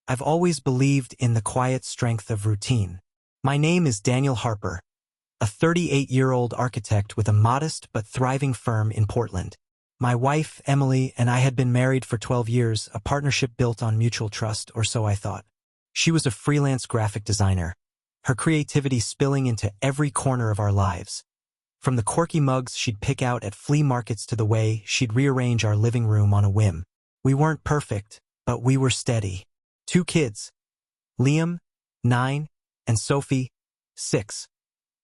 I've always believed in the quiet strength of routine. My name is Daniel Harper, a 38-year-old architect with a modest but thriving firm in Portland. My wife, Emily, and I had been married for 12 years, a partnership built on mutual trust, or so I thought. She was a freelance graphic designer, her creativity spilling into every corner of our lives. From the quirky mugs she'd pick out at flea markets to the way she'd rearrange our living room on a whim. We weren't perfect, but we were steady. 2 kids, Liam, 9, and Sophie, 6,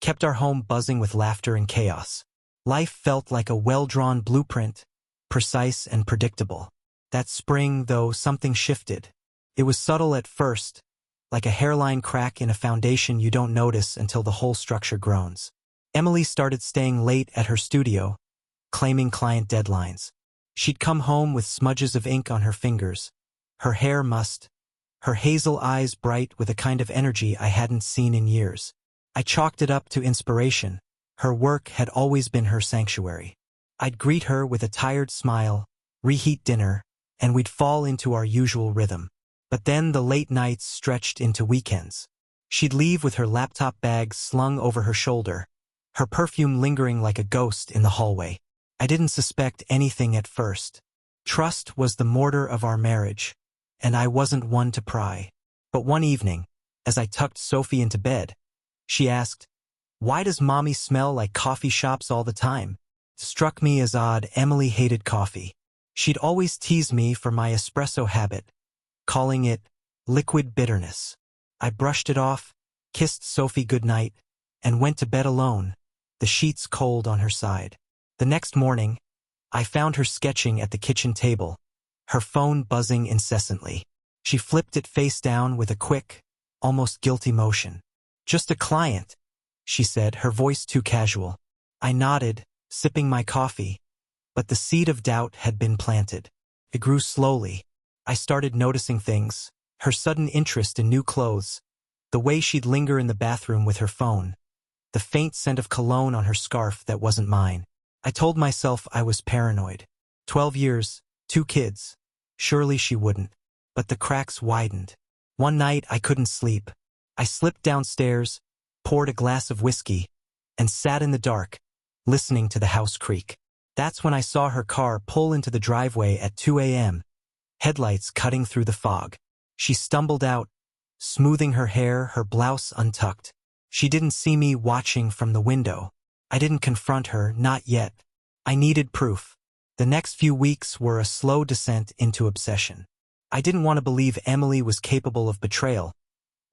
kept our home buzzing with laughter and chaos. Life felt like a well-drawn blueprint, precise and predictable. That spring, though, something shifted. It was subtle at first, like a hairline crack in a foundation you don't notice until the whole structure groans. Emily started staying late at her studio, claiming client deadlines. She'd come home with smudges of ink on her fingers, her hair mussed, her hazel eyes bright with a kind of energy I hadn't seen in years. I chalked it up to inspiration. Her work had always been her sanctuary. I'd greet her with a tired smile, reheat dinner, and we'd fall into our usual rhythm. But then the late nights stretched into weekends. She'd leave with her laptop bag slung over her shoulder, her perfume lingering like a ghost in the hallway. I didn't suspect anything at first. Trust was the mortar of our marriage, and I wasn't one to pry. But one evening, as I tucked Sophie into bed, she asked, "Why does Mommy smell like coffee shops all the time?" It struck me as odd. Emily hated coffee. She'd always tease me for my espresso habit, calling it liquid bitterness. I brushed it off, kissed Sophie goodnight, and went to bed alone, the sheets cold on her side. The next morning, I found her sketching at the kitchen table, her phone buzzing incessantly. She flipped it face down with a quick, almost guilty motion. "Just a client," she said, her voice too casual. I nodded, sipping my coffee, but the seed of doubt had been planted. It grew slowly. I started noticing things, her sudden interest in new clothes, the way she'd linger in the bathroom with her phone, the faint scent of cologne on her scarf that wasn't mine. I told myself I was paranoid. 12 years, 2 kids. Surely she wouldn't. But the cracks widened. One night I couldn't sleep. I slipped downstairs, poured a glass of whiskey, and sat in the dark, listening to the house creak. That's when I saw her car pull into the driveway at 2 a.m., headlights cutting through the fog. She stumbled out, smoothing her hair, her blouse untucked. She didn't see me watching from the window. I didn't confront her, not yet. I needed proof. The next few weeks were a slow descent into obsession. I didn't want to believe Emily was capable of betrayal,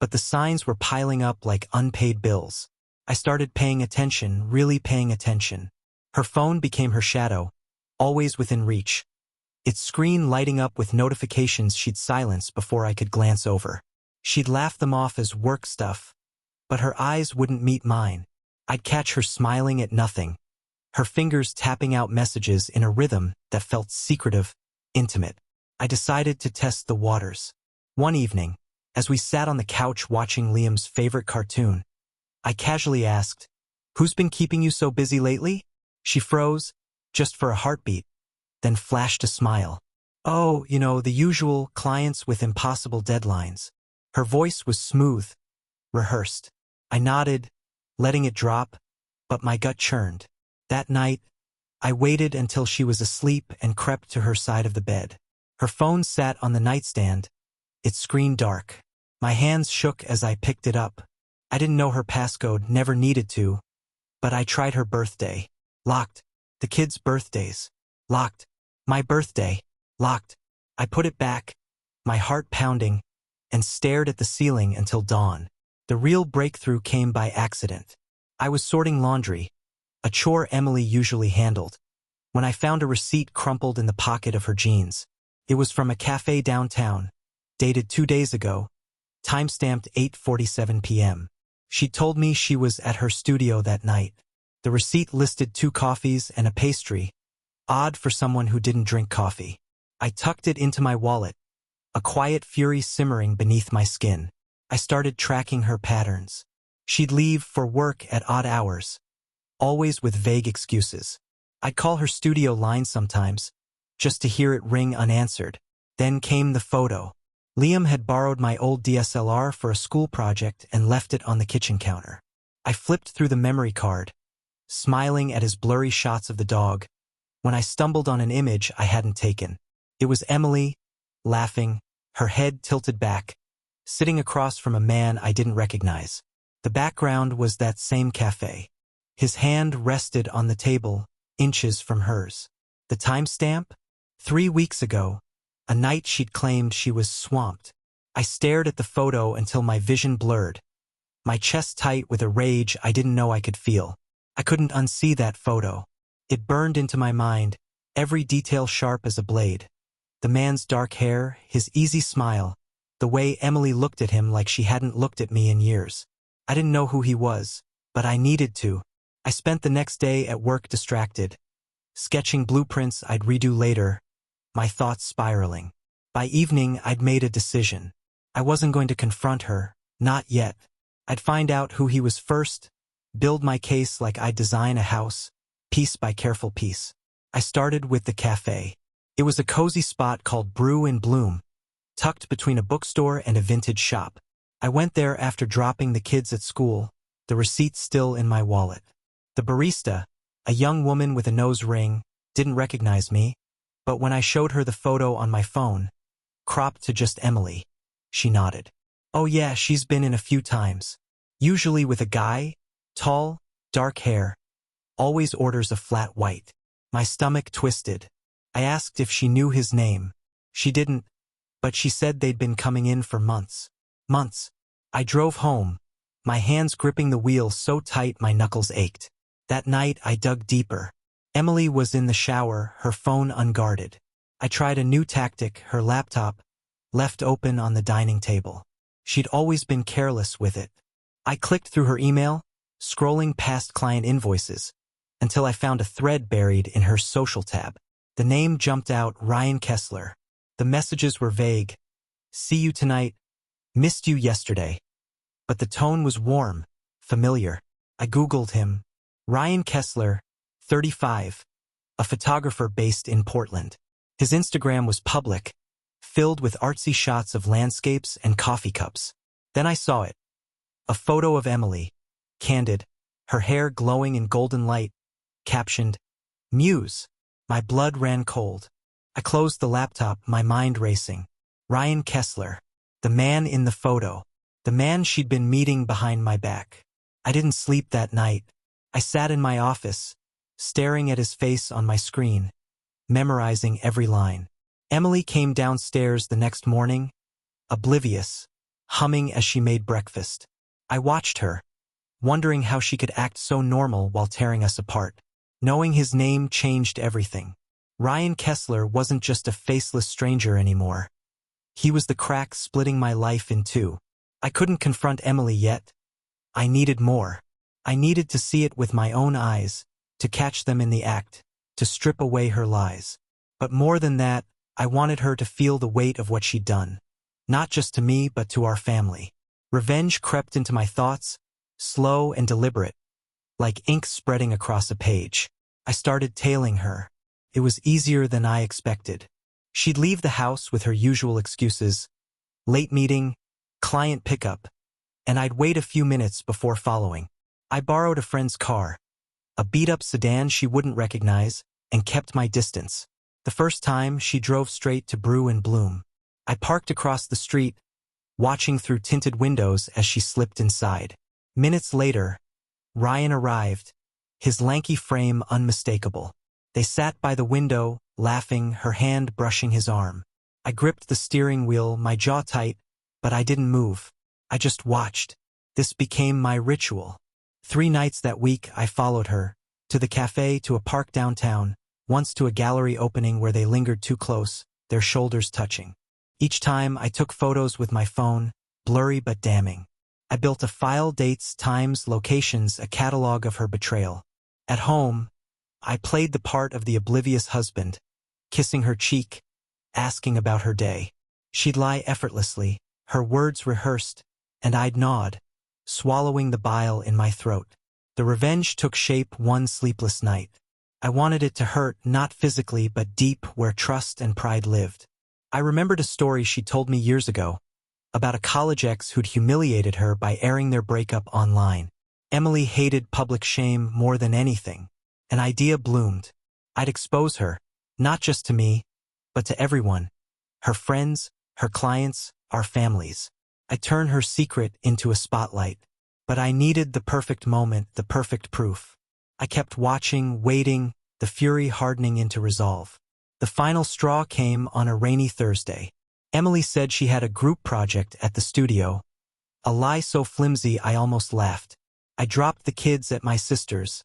but the signs were piling up like unpaid bills. I started paying attention, really paying attention. Her phone became her shadow, always within reach, its screen lighting up with notifications she'd silence before I could glance over. She'd laugh them off as work stuff, but her eyes wouldn't meet mine. I'd catch her smiling at nothing, her fingers tapping out messages in a rhythm that felt secretive, intimate. I decided to test the waters. One evening, as we sat on the couch watching Liam's favorite cartoon, I casually asked, "Who's been keeping you so busy lately?" She froze, just for a heartbeat, then flashed a smile. "Oh, the usual, clients with impossible deadlines." Her voice was smooth, rehearsed. I nodded, letting it drop, but my gut churned. That night, I waited until she was asleep and crept to her side of the bed. Her phone sat on the nightstand, its screen dark. My hands shook as I picked it up. I didn't know her passcode, never needed to, but I tried her birthday. Locked. The kids' birthdays. Locked. My birthday. Locked. I put it back, my heart pounding, and stared at the ceiling until dawn. The real breakthrough came by accident. I was sorting laundry, a chore Emily usually handled, when I found a receipt crumpled in the pocket of her jeans. It was from a cafe downtown, dated 2 days ago, time-stamped 8:47 p.m. She told me she was at her studio that night. The receipt listed 2 coffees and a pastry, odd for someone who didn't drink coffee. I tucked it into my wallet, a quiet fury simmering beneath my skin. I started tracking her patterns. She'd leave for work at odd hours, always with vague excuses. I'd call her studio line sometimes, just to hear it ring unanswered. Then came the photo. Liam had borrowed my old DSLR for a school project and left it on the kitchen counter. I flipped through the memory card, smiling at his blurry shots of the dog, when I stumbled on an image I hadn't taken. It was Emily, laughing, her head tilted back, sitting across from a man I didn't recognize. The background was that same cafe. His hand rested on the table, inches from hers. The timestamp? 3 weeks ago, a night she'd claimed she was swamped. I stared at the photo until my vision blurred, my chest tight with a rage I didn't know I could feel. I couldn't unsee that photo. It burned into my mind, every detail sharp as a blade. The man's dark hair, his easy smile, the way Emily looked at him like she hadn't looked at me in years. I didn't know who he was, but I needed to. I spent the next day at work distracted, sketching blueprints I'd redo later, my thoughts spiraling. By evening, I'd made a decision. I wasn't going to confront her, not yet. I'd find out who he was first, build my case like I'd design a house, piece by careful piece. I started with the cafe. It was a cozy spot called Brew in Bloom, tucked between a bookstore and a vintage shop. I went there after dropping the kids at school, the receipt still in my wallet. The barista, a young woman with a nose ring, didn't recognize me, but when I showed her the photo on my phone, cropped to just Emily, she nodded. Oh yeah, she's been in a few times. Usually with a guy, tall, dark hair, always orders a flat white. My stomach twisted. I asked if she knew his name. She didn't, but she said they'd been coming in for months. Months. I drove home, my hands gripping the wheel so tight my knuckles ached. That night I dug deeper. Emily was in the shower, her phone unguarded. I tried a new tactic, her laptop, left open on the dining table. She'd always been careless with it. I clicked through her email, scrolling past client invoices, until I found a thread buried in her social tab. The name jumped out, Ryan Kessler. The messages were vague. See you tonight. Missed you yesterday. But the tone was warm, familiar. I Googled him. Ryan Kessler, 35, a photographer based in Portland. His Instagram was public, filled with artsy shots of landscapes and coffee cups. Then I saw it. A photo of Emily, candid, her hair glowing in golden light, captioned, Muse. My blood ran cold. I closed the laptop, my mind racing. Ryan Kessler, the man in the photo, the man she'd been meeting behind my back. I didn't sleep that night. I sat in my office, staring at his face on my screen, memorizing every line. Emily came downstairs the next morning, oblivious, humming as she made breakfast. I watched her, wondering how she could act so normal while tearing us apart. Knowing his name changed everything. Ryan Kessler wasn't just a faceless stranger anymore. He was the crack splitting my life in two. I couldn't confront Emily yet. I needed more. I needed to see it with my own eyes, to catch them in the act, to strip away her lies. But more than that, I wanted her to feel the weight of what she'd done. Not just to me, but to our family. Revenge crept into my thoughts, slow and deliberate, like ink spreading across a page. I started tailing her. It was easier than I expected. She'd leave the house with her usual excuses, late meeting, client pickup, and I'd wait a few minutes before following. I borrowed a friend's car, a beat-up sedan she wouldn't recognize, and kept my distance. The first time, she drove straight to Brew in Bloom. I parked across the street, watching through tinted windows as she slipped inside. Minutes later, Ryan arrived, his lanky frame unmistakable. They sat by the window, laughing, her hand brushing his arm. I gripped the steering wheel, my jaw tight, but I didn't move. I just watched. This became my ritual. 3 nights that week, I followed her, to the cafe, to a park downtown, once to a gallery opening where they lingered too close, their shoulders touching. Each time, I took photos with my phone, blurry but damning. I built a file, dates, times, locations, a catalog of her betrayal. At home, I played the part of the oblivious husband, kissing her cheek, asking about her day. She'd lie effortlessly, her words rehearsed, and I'd nod, swallowing the bile in my throat. The revenge took shape one sleepless night. I wanted it to hurt, not physically but deep where trust and pride lived. I remembered a story she told me years ago about a college ex who'd humiliated her by airing their breakup online. Emily hated public shame more than anything. An idea bloomed. I'd expose her, not just to me, but to everyone. Her friends, her clients, our families. I'd turn her secret into a spotlight. But I needed the perfect moment, the perfect proof. I kept watching, waiting, the fury hardening into resolve. The final straw came on a rainy Thursday. Emily said she had a group project at the studio. A lie so flimsy I almost laughed. I dropped the kids at my sister's,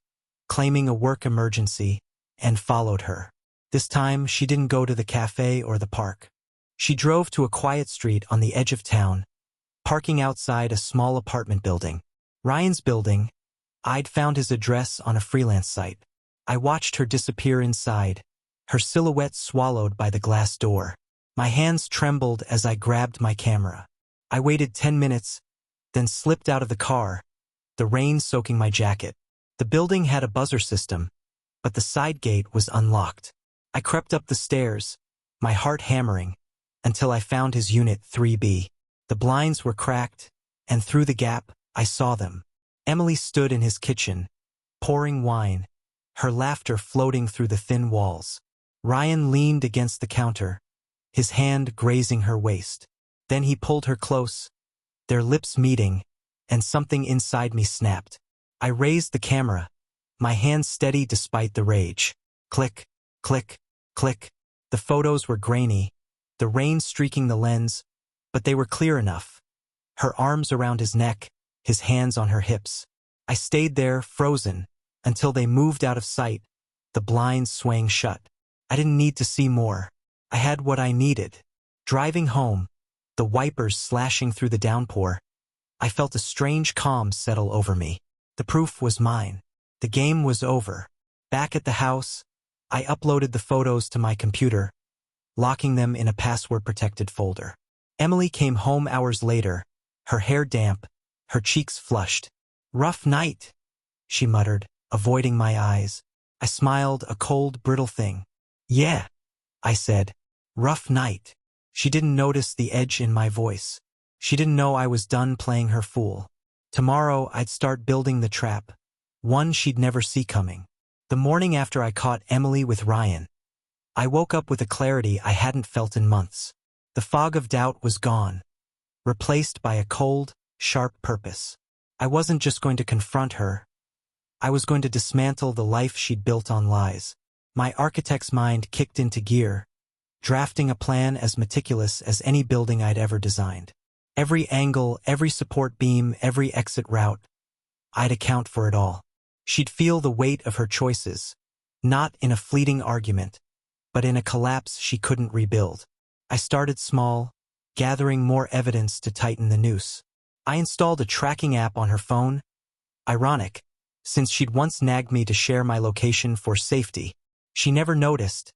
claiming a work emergency, and followed her. This time, she didn't go to the cafe or the park. She drove to a quiet street on the edge of town, parking outside a small apartment building. Ryan's building. I'd found his address on a freelance site. I watched her disappear inside, her silhouette swallowed by the glass door. My hands trembled as I grabbed my camera. I waited 10 minutes, then slipped out of the car, the rain soaking my jacket. The building had a buzzer system, but the side gate was unlocked. I crept up the stairs, my heart hammering, until I found his unit 3B. The blinds were cracked, and through the gap, I saw them. Emily stood in his kitchen, pouring wine, her laughter floating through the thin walls. Ryan leaned against the counter, his hand grazing her waist. Then he pulled her close, their lips meeting, and something inside me snapped. I raised the camera, my hand steady despite the rage. Click, click, click. The photos were grainy, the rain streaking the lens, but they were clear enough. Her arms around his neck, his hands on her hips. I stayed there, frozen, until they moved out of sight, the blinds swaying shut. I didn't need to see more. I had what I needed. Driving home, the wipers slashing through the downpour, I felt a strange calm settle over me. The proof was mine. The game was over. Back at the house, I uploaded the photos to my computer, locking them in a password-protected folder. Emily came home hours later, her hair damp, her cheeks flushed. "Rough night," she muttered, avoiding my eyes. I smiled, a cold, brittle thing. "Yeah," I said. "Rough night." She didn't notice the edge in my voice. She didn't know I was done playing her fool. Tomorrow I'd start building the trap, one she'd never see coming. The morning after I caught Emily with Ryan, I woke up with a clarity I hadn't felt in months. The fog of doubt was gone, replaced by a cold, sharp purpose. I wasn't just going to confront her. I was going to dismantle the life she'd built on lies. My architect's mind kicked into gear, drafting a plan as meticulous as any building I'd ever designed. Every angle, every support beam, every exit route, I'd account for it all. She'd feel the weight of her choices, not in a fleeting argument, but in a collapse she couldn't rebuild. I started small, gathering more evidence to tighten the noose. I installed a tracking app on her phone. Ironic, since she'd once nagged me to share my location for safety. She never noticed,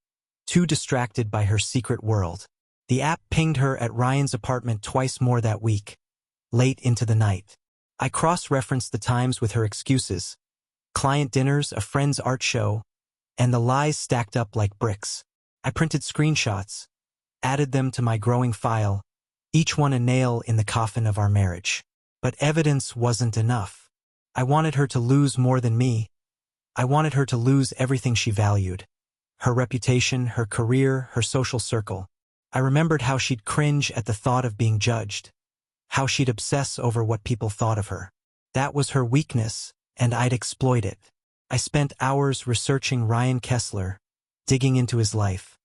too distracted by her secret world. The app pinged her at Ryan's apartment twice more that week, late into the night. I cross-referenced the times with her excuses. Client dinners, a friend's art show, and the lies stacked up like bricks. I printed screenshots, added them to my growing file, each one a nail in the coffin of our marriage. But evidence wasn't enough. I wanted her to lose more than me. I wanted her to lose everything she valued. Her reputation, her career, her social circle. I remembered how she'd cringe at the thought of being judged, how she'd obsess over what people thought of her. That was her weakness, and I'd exploit it. I spent hours researching Ryan Kessler, digging into his life.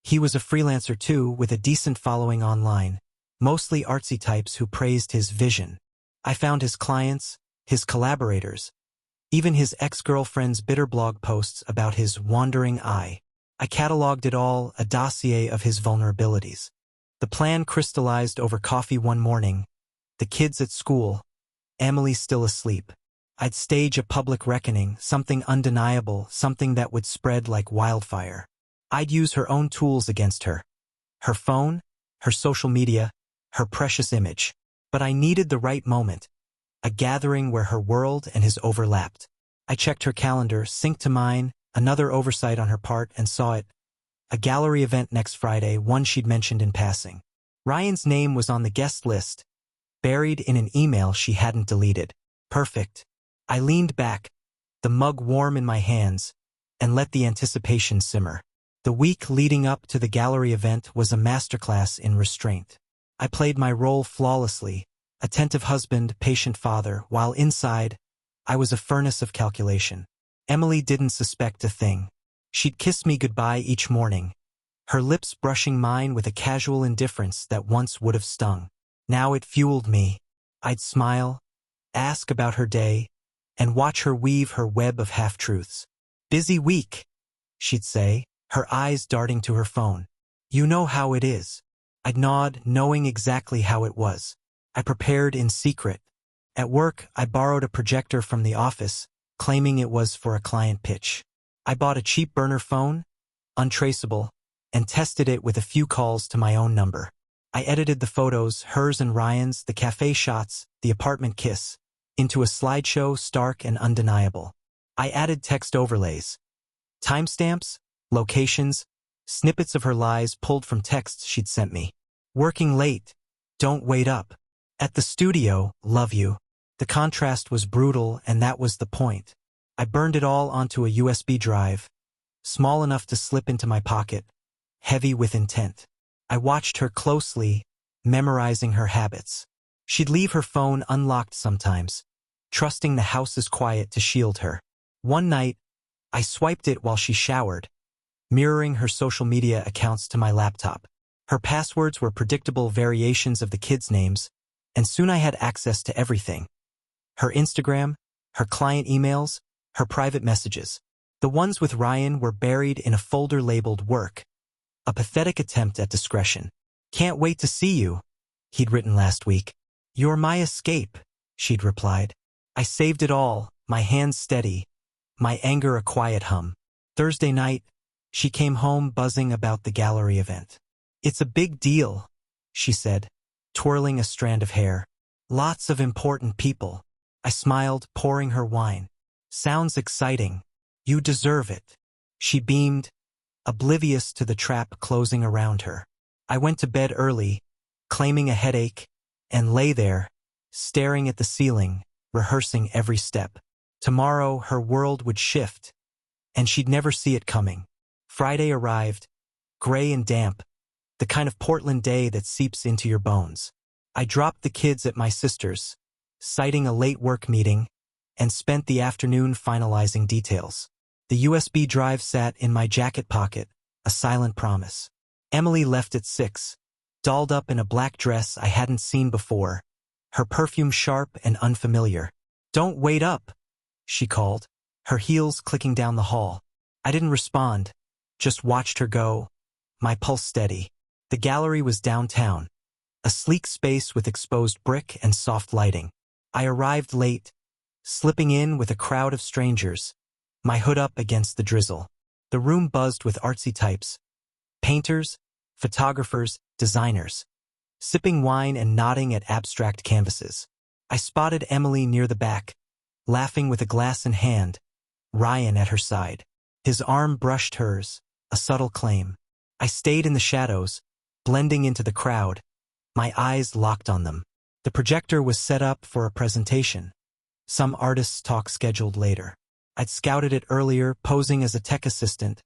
He was a freelancer too, with a decent following online, mostly artsy types who praised his vision. I found his clients, his collaborators, even his ex-girlfriend's bitter blog posts about his wandering eye. I cataloged it all, a dossier of his vulnerabilities. The plan crystallized over coffee one morning. The kids at school, Emily still asleep. I'd stage a public reckoning, something undeniable, something that would spread like wildfire. I'd use her own tools against her. Her phone, her social media, her precious image. But I needed the right moment, a gathering where her world and his overlapped. I checked her calendar, synced to mine, another oversight on her part, and saw it. A gallery event next Friday, one she'd mentioned in passing. Ryan's name was on the guest list, buried in an email she hadn't deleted. Perfect. I leaned back, the mug warm in my hands, and let the anticipation simmer. The week leading up to the gallery event was a masterclass in restraint. I played my role flawlessly, attentive husband, patient father, while inside, I was a furnace of calculation. Emily didn't suspect a thing. She'd kiss me goodbye each morning, her lips brushing mine with a casual indifference that once would have stung. Now it fueled me. I'd smile, ask about her day, and watch her weave her web of half-truths. "Busy week," she'd say, her eyes darting to her phone. "You know how it is." I'd nod, knowing exactly how it was. I prepared in secret. At work, I borrowed a projector from the office, claiming it was for a client pitch. I bought a cheap burner phone, untraceable, and tested it with a few calls to my own number. I edited the photos, hers and Ryan's, the cafe shots, the apartment kiss, into a slideshow stark and undeniable. I added text overlays, timestamps, locations, snippets of her lies pulled from texts she'd sent me. "Working late. Don't wait up. At the studio. Love you." The contrast was brutal, and that was the point. I burned it all onto a USB drive, small enough to slip into my pocket, heavy with intent. I watched her closely, memorizing her habits. She'd leave her phone unlocked sometimes, trusting the house's quiet to shield her. One night, I swiped it while she showered, mirroring her social media accounts to my laptop. Her passwords were predictable variations of the kids' names, and soon I had access to everything. Her Instagram, her client emails, her private messages. The ones with Ryan were buried in a folder labeled work, a pathetic attempt at discretion. "Can't wait to see you," he'd written last week. "You're my escape," she'd replied. I saved it all, my hands steady, my anger a quiet hum. Thursday night, she came home buzzing about the gallery event. "It's a big deal," she said, twirling a strand of hair. "Lots of important people." I smiled, pouring her wine. "Sounds exciting. You deserve it." She beamed, oblivious to the trap closing around her. I went to bed early, claiming a headache, and lay there, staring at the ceiling, rehearsing every step. Tomorrow her world would shift, and she'd never see it coming. Friday arrived, gray and damp, the kind of Portland day that seeps into your bones. I dropped the kids at my sister's, citing a late work meeting, and spent the afternoon finalizing details. The USB drive sat in my jacket pocket, a silent promise. Emily left at 6, dolled up in a black dress I hadn't seen before, her perfume sharp and unfamiliar. "Don't wait up," she called, her heels clicking down the hall. I didn't respond, just watched her go, my pulse steady. The gallery was downtown, a sleek space with exposed brick and soft lighting. I arrived late, slipping in with a crowd of strangers, my hood up against the drizzle. The room buzzed with artsy types, painters, photographers, designers, sipping wine and nodding at abstract canvases. I spotted Emily near the back, laughing with a glass in hand, Ryan at her side. His arm brushed hers, a subtle claim. I stayed in the shadows, blending into the crowd, my eyes locked on them. The projector was set up for a presentation, some artist's talk scheduled later. I'd scouted it earlier, posing as a tech assistant,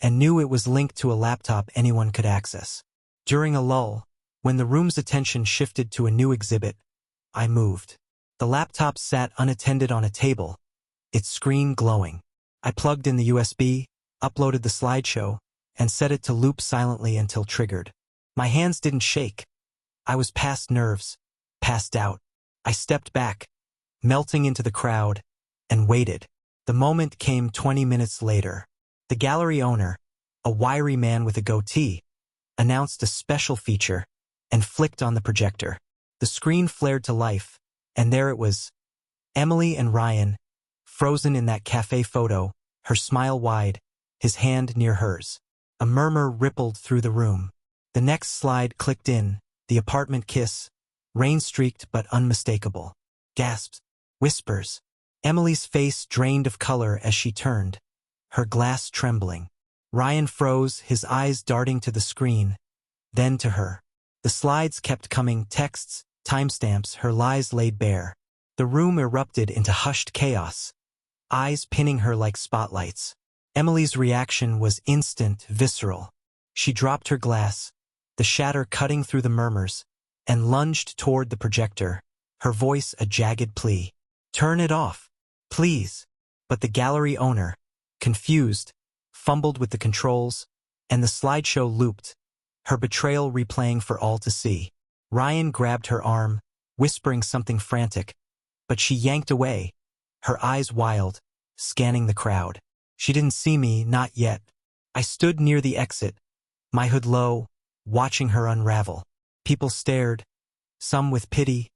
and knew it was linked to a laptop anyone could access. During a lull, when the room's attention shifted to a new exhibit, I moved. The laptop sat unattended on a table, its screen glowing. I plugged in the USB, uploaded the slideshow, and set it to loop silently until triggered. My hands didn't shake. I was past nerves, past doubt. I stepped back, melting into the crowd, and waited. The moment came 20 minutes later. The gallery owner, a wiry man with a goatee, announced a special feature and flicked on the projector. The screen flared to life, and there it was, Emily and Ryan, frozen in that cafe photo, her smile wide, his hand near hers. A murmur rippled through the room. The next slide clicked in, the apartment kiss, rain-streaked but unmistakable. Gasps, whispers. Emily's face drained of color as she turned, her glass trembling. Ryan froze, his eyes darting to the screen, then to her. The slides kept coming, texts, timestamps, her lies laid bare. The room erupted into hushed chaos, eyes pinning her like spotlights. Emily's reaction was instant, visceral. She dropped her glass, the shatter cutting through the murmurs, and lunged toward the projector, her voice a jagged plea. "Turn it off, please." But the gallery owner, confused, fumbled with the controls, and the slideshow looped, her betrayal replaying for all to see. Ryan grabbed her arm, whispering something frantic, but she yanked away, her eyes wild, scanning the crowd. She didn't see me, not yet. I stood near the exit, my hood low, watching her unravel. People stared, some with pity,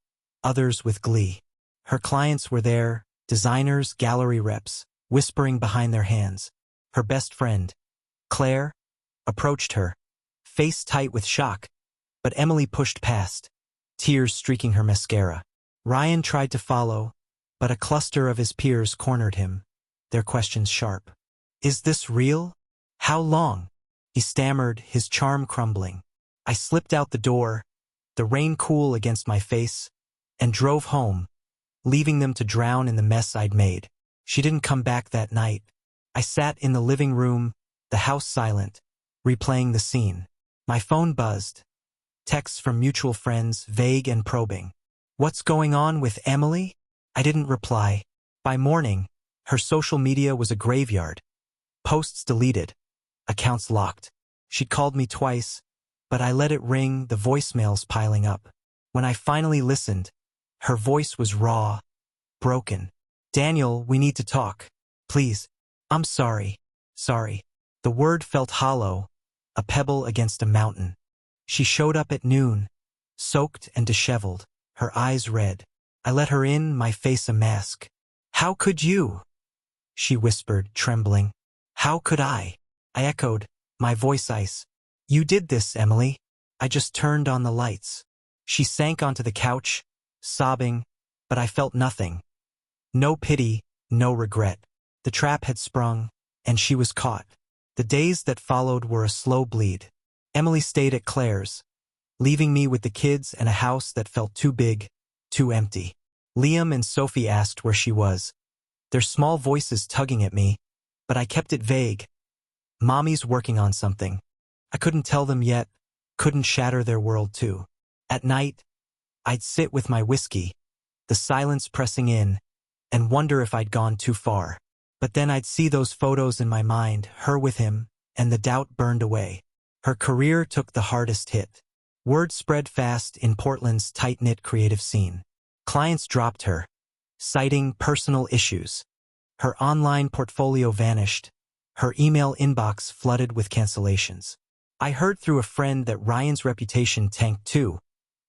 others with glee. Her clients were there, designers, gallery reps, whispering behind their hands. Her best friend, Claire, approached her, face tight with shock, but Emily pushed past, tears streaking her mascara. Ryan tried to follow, but a cluster of his peers cornered him, their questions sharp. "Is this real? How long?" He stammered, his charm crumbling. I slipped out the door, the rain cool against my face, and drove home, leaving them to drown in the mess I'd made. She didn't come back that night. I sat in the living room, the house silent, replaying the scene. My phone buzzed. Texts from mutual friends, vague and probing. "What's going on with Emily?" I didn't reply. By morning, her social media was a graveyard. Posts deleted, accounts locked. She'd called me twice, but I let it ring, the voicemails piling up. When I finally listened, her voice was raw, broken. "Daniel, we need to talk. Please. I'm sorry. Sorry." The word felt hollow, a pebble against a mountain. She showed up at noon, soaked and disheveled, her eyes red. I let her in, my face a mask. "How could you?" she whispered, trembling. "How could I?" I echoed, my voice ice. "You did this, Emily." I just turned on the lights. She sank onto the couch, sobbing, but I felt nothing. No pity, no regret. The trap had sprung, and she was caught. The days that followed were a slow bleed. Emily stayed at Claire's, leaving me with the kids and a house that felt too big, too empty. Liam and Sophie asked where she was, their small voices tugging at me, but I kept it vague. "Mommy's working on something." I couldn't tell them yet, couldn't shatter their world too. At night, I'd sit with my whiskey, the silence pressing in, and wonder if I'd gone too far. But then I'd see those photos in my mind, her with him, and the doubt burned away. Her career took the hardest hit. Word spread fast in Portland's tight-knit creative scene. Clients dropped her, citing personal issues. Her online portfolio vanished, her email inbox flooded with cancellations. I heard through a friend that Ryan's reputation tanked too.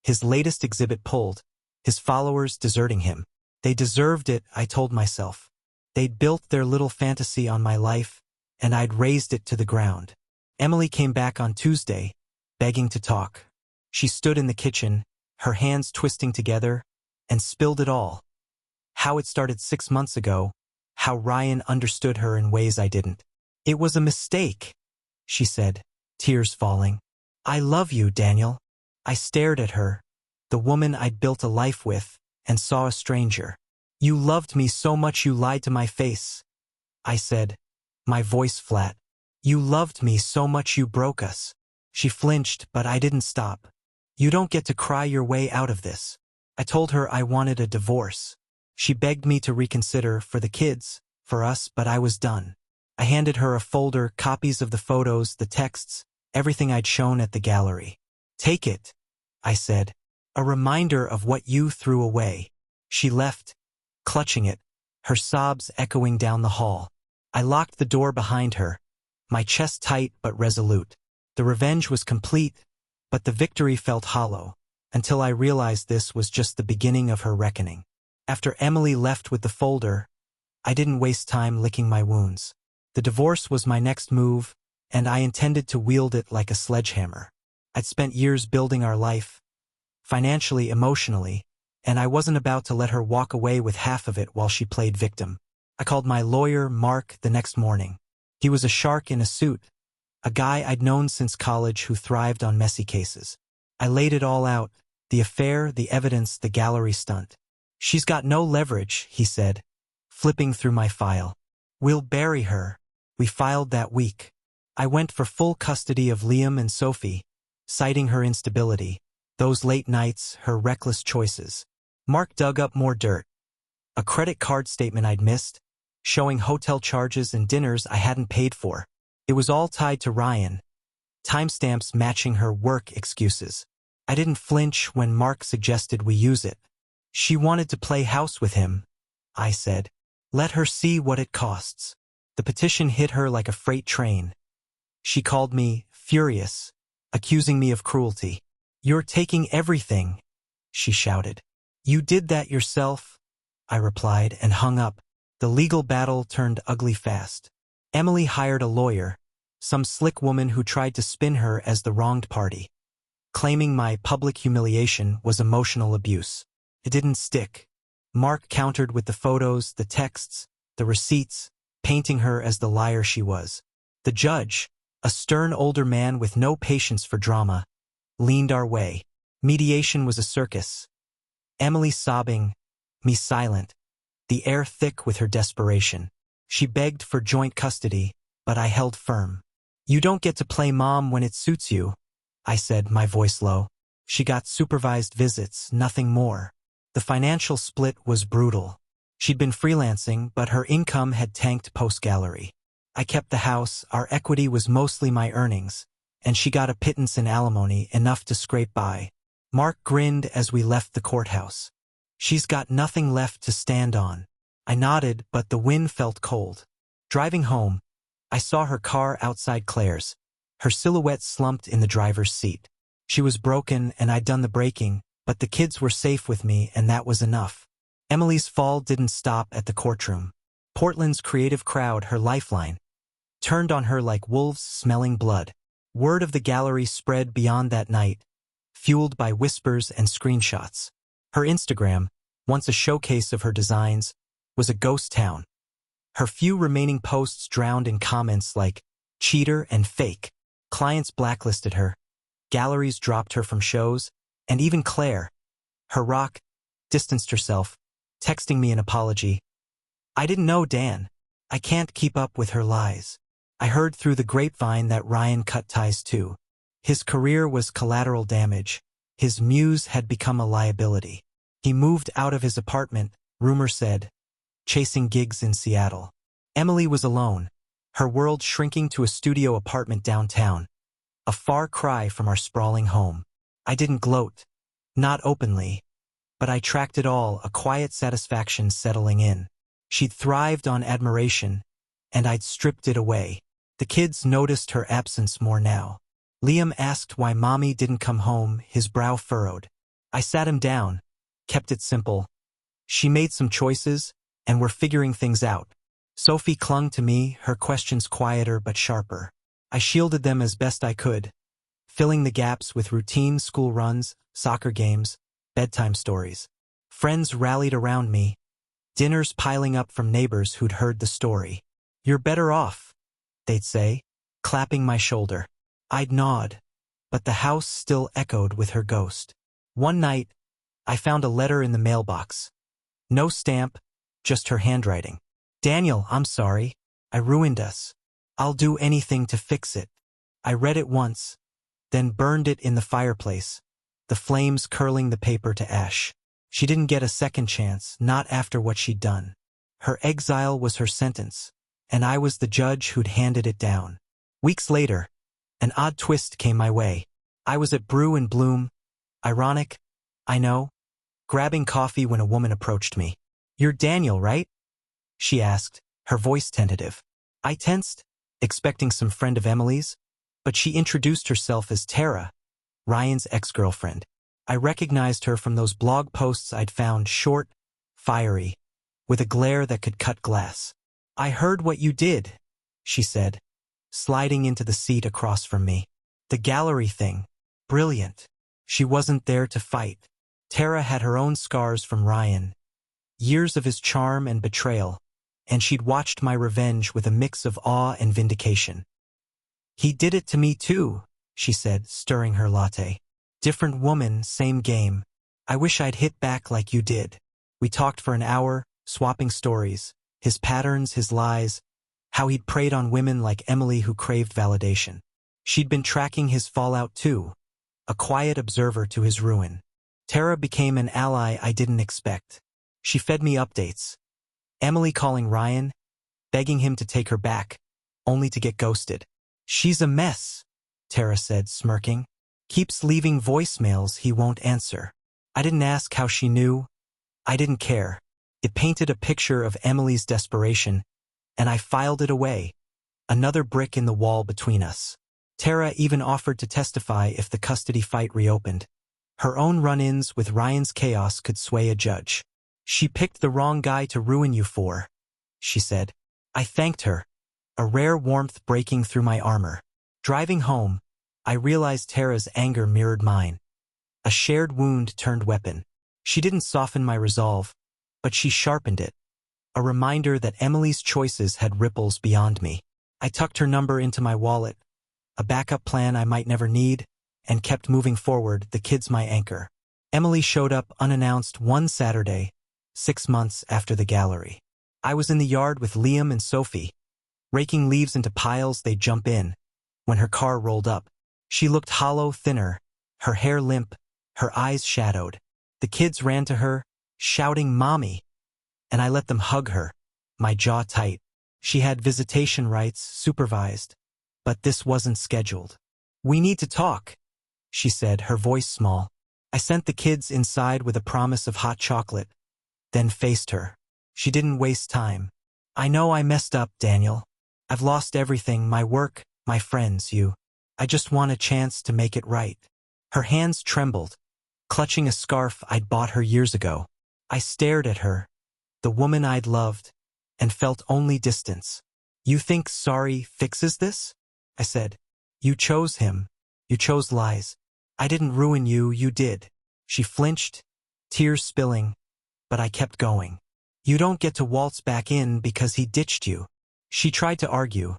His latest exhibit pulled, his followers deserting him. They deserved it, I told myself. They'd built their little fantasy on my life, and I'd razed it to the ground. Emily came back on Tuesday, begging to talk. She stood in the kitchen, her hands twisting together, and spilled it all. How it started 6 months ago, how Ryan understood her in ways I didn't. "It was a mistake," she said, tears falling. "I love you, Daniel." I stared at her, the woman I'd built a life with, and saw a stranger. "You loved me so much you lied to my face," I said, my voice flat. "You loved me so much you broke us." She flinched, but I didn't stop. "You don't get to cry your way out of this." I told her I wanted a divorce. She begged me to reconsider, for the kids, for us, but I was done. I handed her a folder, copies of the photos, the texts, everything I'd shown at the gallery. "Take it," I said, "a reminder of what you threw away." She left, clutching it, her sobs echoing down the hall. I locked the door behind her, my chest tight but resolute. The revenge was complete, but the victory felt hollow, until I realized this was just the beginning of her reckoning. After Emily left with the folder, I didn't waste time licking my wounds. The divorce was my next move, and I intended to wield it like a sledgehammer. I'd spent years building our life, financially, emotionally, and I wasn't about to let her walk away with half of it while she played victim. I called my lawyer, Mark, the next morning. He was a shark in a suit, a guy I'd known since college who thrived on messy cases. I laid it all out, the affair, the evidence, the gallery stunt. She's got no leverage, he said, flipping through my file. We'll bury her. We filed that week. I went for full custody of Liam and Sophie, citing her instability, those late nights, her reckless choices. Mark dug up more dirt. A credit card statement I'd missed, showing hotel charges and dinners I hadn't paid for. It was all tied to Ryan. Timestamps matching her work excuses. I didn't flinch when Mark suggested we use it. She wanted to play house with him, I said. Let her see what it costs. The petition hit her like a freight train. She called me furious, accusing me of cruelty. You're taking everything, she shouted. You did that yourself, I replied and hung up. The legal battle turned ugly fast. Emily hired a lawyer, some slick woman who tried to spin her as the wronged party, claiming my public humiliation was emotional abuse. It didn't stick. Mark countered with the photos, the texts, the receipts, painting her as the liar she was. The judge, a stern older man with no patience for drama, leaned our way. Mediation was a circus. Emily sobbing, me silent, the air thick with her desperation. She begged for joint custody, but I held firm. You don't get to play mom when it suits you, I said, my voice low. She got supervised visits, nothing more. The financial split was brutal. She'd been freelancing, but her income had tanked post-gallery. I kept the house, our equity was mostly my earnings, and she got a pittance in alimony, enough to scrape by. Mark grinned as we left the courthouse. She's got nothing left to stand on. I nodded, but the wind felt cold. Driving home, I saw her car outside Claire's, her silhouette slumped in the driver's seat. She was broken and I'd done the braking, but the kids were safe with me and that was enough. Emily's fall didn't stop at the courtroom. Portland's creative crowd, her lifeline, turned on her like wolves smelling blood. Word of the gallery spread beyond that night, fueled by whispers and screenshots. Her Instagram, once a showcase of her designs, was a ghost town. Her few remaining posts drowned in comments like, cheater and fake. Clients blacklisted her. Galleries dropped her from shows, and even Claire, her rock, distanced herself, texting me an apology. I didn't know Dan. I can't keep up with her lies. I heard through the grapevine that Ryan cut ties too. His career was collateral damage. His muse had become a liability. He moved out of his apartment, rumor said, chasing gigs in Seattle. Emily was alone, her world shrinking to a studio apartment downtown, a far cry from our sprawling home. I didn't gloat, not openly, but I tracked it all, a quiet satisfaction settling in. She'd thrived on admiration, and I'd stripped it away. The kids noticed her absence more now. Liam asked why Mommy didn't come home, his brow furrowed. I sat him down, kept it simple. She made some choices, and we're figuring things out. Sophie clung to me, her questions quieter but sharper. I shielded them as best I could, filling the gaps with routine school runs, soccer games, bedtime stories. Friends rallied around me, dinners piling up from neighbors who'd heard the story. You're better off, they'd say, clapping my shoulder. I'd nod, but the house still echoed with her ghost. One night, I found a letter in the mailbox. No stamp, just her handwriting. Daniel, I'm sorry. I ruined us. I'll do anything to fix it. I read it once, then burned it in the fireplace, the flames curling the paper to ash. She didn't get a second chance, not after what she'd done. Her exile was her sentence, and I was the judge who'd handed it down. Weeks later, an odd twist came my way. I was at Brew and Bloom. Ironic, I know. Grabbing coffee when a woman approached me. You're Daniel, right? She asked, her voice tentative. I tensed, expecting some friend of Emily's, but she introduced herself as Tara, Ryan's ex-girlfriend. I recognized her from those blog posts I'd found, short, fiery, with a glare that could cut glass. I heard what you did, she said, sliding into the seat across from me. The gallery thing. Brilliant. She wasn't there to fight. Tara had her own scars from Ryan, years of his charm and betrayal, and she'd watched my revenge with a mix of awe and vindication. He did it to me too, she said, stirring her latte. Different woman, same game. I wish I'd hit back like you did. We talked for an hour, swapping stories, his patterns, his lies, how he'd preyed on women like Emily who craved validation. She'd been tracking his fallout too, a quiet observer to his ruin. Tara became an ally I didn't expect. She fed me updates. Emily calling Ryan, begging him to take her back, only to get ghosted. She's a mess, Tara said, smirking. Keeps leaving voicemails he won't answer. I didn't ask how she knew. I didn't care. It painted a picture of Emily's desperation, and I filed it away. Another brick in the wall between us. Tara even offered to testify if the custody fight reopened. Her own run-ins with Ryan's chaos could sway a judge. She picked the wrong guy to ruin you for, she said. I thanked her, a rare warmth breaking through my armor. Driving home, I realized Tara's anger mirrored mine. A shared wound turned weapon. She didn't soften my resolve, but she sharpened it. A reminder that Emily's choices had ripples beyond me. I tucked her number into my wallet, a backup plan I might never need, and kept moving forward, the kids my anchor. Emily showed up unannounced one Saturday, 6 months after the gallery. I was in the yard with Liam and Sophie, raking leaves into piles they'd jump in, when her car rolled up. She looked hollow, thinner, her hair limp, her eyes shadowed. The kids ran to her, shouting, "Mommy!" and I let them hug her, my jaw tight. She had visitation rights, supervised, but this wasn't scheduled. "We need to talk," she said, her voice small. I sent the kids inside with a promise of hot chocolate, then faced her. She didn't waste time. "I know I messed up, Daniel. I've lost everything, my work, my friends, you. I just want a chance to make it right." Her hands trembled, clutching a scarf I'd bought her years ago. I stared at her, the woman I'd loved, and felt only distance. "You think sorry fixes this?" I said. "You chose him. You chose lies. I didn't ruin you, you did." She flinched, tears spilling, but I kept going. "You don't get to waltz back in because he ditched you." She tried to argue,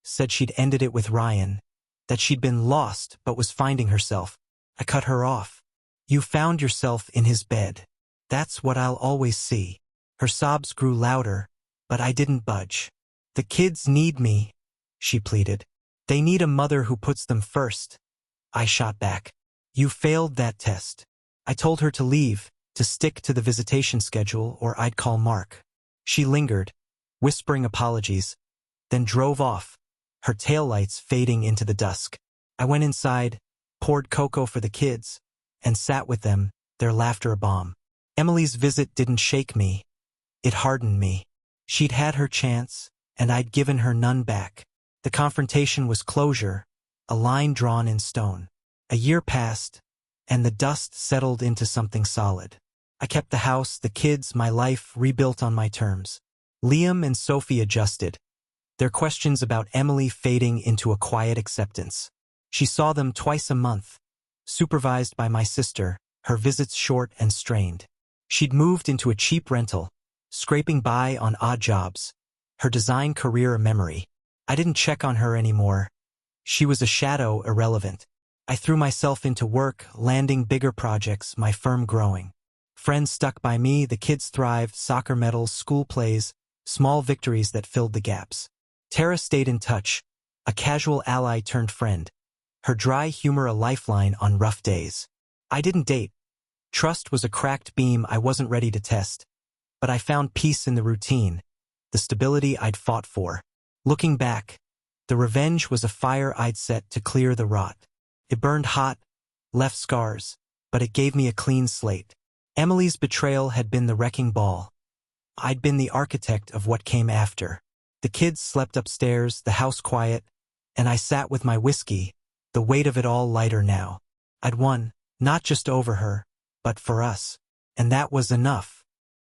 said she'd ended it with Ryan, that she'd been lost but was finding herself. I cut her off. "You found yourself in his bed. That's what I'll always see." Her sobs grew louder, but I didn't budge. "The kids need me," she pleaded. "They need a mother who puts them first." I shot back. "You failed that test." I told her to leave, to stick to the visitation schedule, or I'd call Mark. She lingered, whispering apologies, then drove off, her taillights fading into the dusk. I went inside, poured cocoa for the kids, and sat with them, their laughter a balm. Emily's visit didn't shake me. It hardened me. She'd had her chance, and I'd given her none back. The confrontation was closure, a line drawn in stone. A year passed, and the dust settled into something solid. I kept the house, the kids, my life, rebuilt on my terms. Liam and Sophie adjusted, their questions about Emily fading into a quiet acceptance. She saw them twice a month, supervised by my sister, her visits short and strained. She'd moved into a cheap rental, scraping by on odd jobs, her design career a memory. I didn't check on her anymore. She was a shadow, irrelevant. I threw myself into work, landing bigger projects, my firm growing. Friends stuck by me, the kids thrived, soccer medals, school plays, small victories that filled the gaps. Tara stayed in touch, a casual ally turned friend, her dry humor a lifeline on rough days. I didn't date. Trust was a cracked beam I wasn't ready to test, but I found peace in the routine, the stability I'd fought for. Looking back, the revenge was a fire I'd set to clear the rot. It burned hot, left scars, but it gave me a clean slate. Emily's betrayal had been the wrecking ball. I'd been the architect of what came after. The kids slept upstairs, the house quiet, and I sat with my whiskey, the weight of it all lighter now. I'd won, not just over her, but for us. And that was enough.